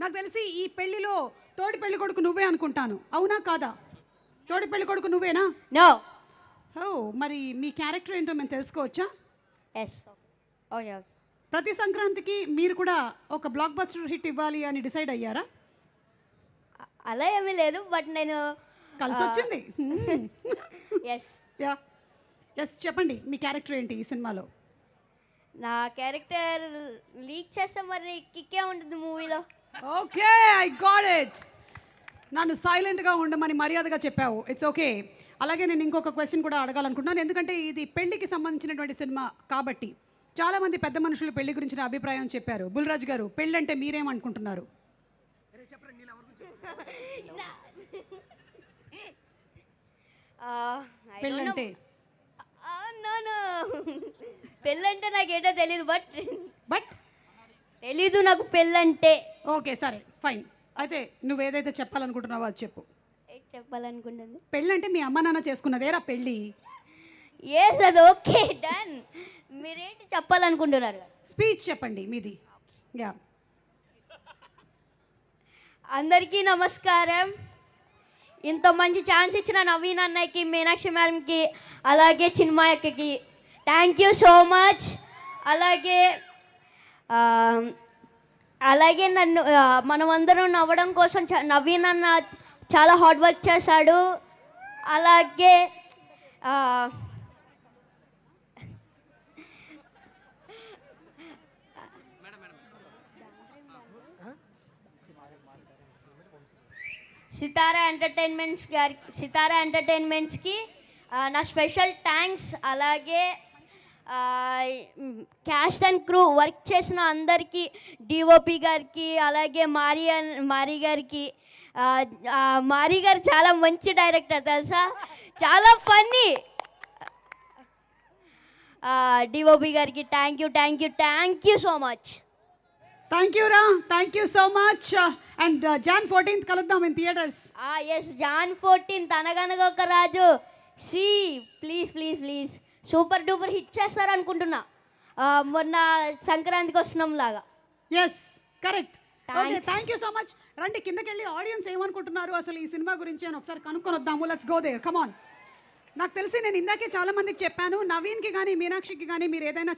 నాకు తెలిసి ఈ పెళ్లిలో తోడి పెళ్లి కొడుకు నువ్వే అనుకుంటాను, అవునా కాదా? తోడి పెళ్లి కొడుకు నువ్వేనా? నో. ఓ, మరి మీ క్యారెక్టర్ ఏంటో మేము తెలుసుకోవచ్చా? ఎస్. ఓకే. ప్రతి సంక్రాంతికి మీరు కూడా ఒక బ్లాక్ బస్టర్ హిట్ ఇవ్వాలి అని డిసైడ్ అయ్యారా? అలా ఏమీ లేదు, బట్ నేను కలిసి వచ్చింది. ఎస్. యా, ఎస్, చెప్పండి మీ క్యారెక్టర్ ఏంటి ఈ సినిమాలో? నా క్యారెక్టర్ లీక్ చేస్తే మరి కిక్కే ఉంటుంది మూవీలో. Okay, I got it. నన్ను సైలెంట్గా ఉండమని మర్యాదగా చెప్పావు, ఇట్స్ ఓకే. అలాగే నేను ఇంకొక క్వశ్చన్ కూడా అడగాలనుకుంటున్నాను, ఎందుకంటే ఇది పెళ్లికి సంబంధించినటువంటి సినిమా కాబట్టి చాలామంది పెద్ద మనుషులు పెళ్లి గురించిన అభిప్రాయం చెప్పారు. బుల్రాజ్ గారు, పెళ్ళి అంటే మీరేమనుకుంటున్నారు? పెళ్ళంటే పెళ్ళంటే నాకేటో తెలీదు, బట్ తెలీదు నాకు పెళ్ళంటే. ఓకే, సరే, ఫైన్. అయితే నువ్వు ఏదైతే చెప్పాలనుకుంటున్నావో అది చెప్పు. చెప్పాలనుకుంటుంది పెళ్ళంటే మీ అమ్మ నాన్న చేసుకున్నదేరా పెళ్ళి. ఎస్, అది ఓకే, డన్. మీరేంటి చెప్పాలనుకుంటున్నారు? స్పీచ్ చెప్పండి మీది. యా. అందరికీ నమస్కారం. ఇంత మంచి ఛాన్స్ ఇచ్చిన నవీన్ అన్నయ్యకి, మీనాక్షి మేడంకి, అలాగే చిన్మయక్కకి థ్యాంక్ యూ సో మచ్. అలాగే నన్ను మనమందరం నవ్వడం కోసం నవీన్ అన్న చాలా హార్డ్ వర్క్ చేశాడు. అలాగే సితారా ఎంటర్టైన్మెంట్స్కి నా స్పెషల్ థ్యాంక్స్. అలాగే క్యాస్ట్ అండ్ క్రూ వర్క్ చేసిన అందరికీ, డిఓపి గారికి, అలాగే మారి గారికి. మారి గారు చాలా మంచి డైరెక్టర్ తెలుసా, చాలా ఫన్నీ. డిఓపి గారికి thank you so much. Thank you రా, thank you so much. And Jan 14th కలుద్దాం in theatres. Yes, Jan 14th Anaganaga Oka Raju. Please super duper hit చేస్తారు అనుకుంటున్నా, మొన్న సంక్రాంతికి వస్తున్నాం లాగా. Yes, correct. Okay, thank you so much. రండి కిందకి వెళ్ళి ఆడియన్స్ ఏమనుకుంటున్నారు అసలు ఈ సినిమా గురించి అని ఒకసారి కనుక్కొని వద్దాము. Let's go there, come on. నాకు తెలిసి నేను ఇందాకే చాలా మందికి చెప్పాను, నవీన్కి కానీ మీనాక్షికి కానీ మీరు ఏదైనా